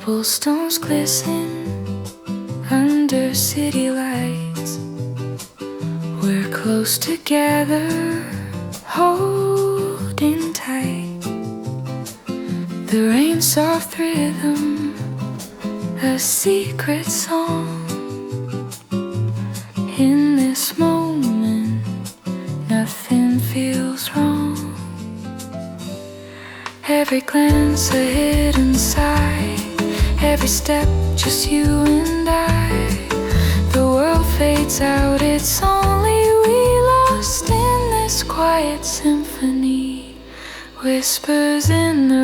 Cobblestones glisten under city lights. We're close together, holding tight. The rain's soft rhythm, a secret song. In this moment, nothing feels wrong. Every glance a hidden sigh, every step just you and I. The world fades out, it's only we lost in this quiet symphony. Whispers in the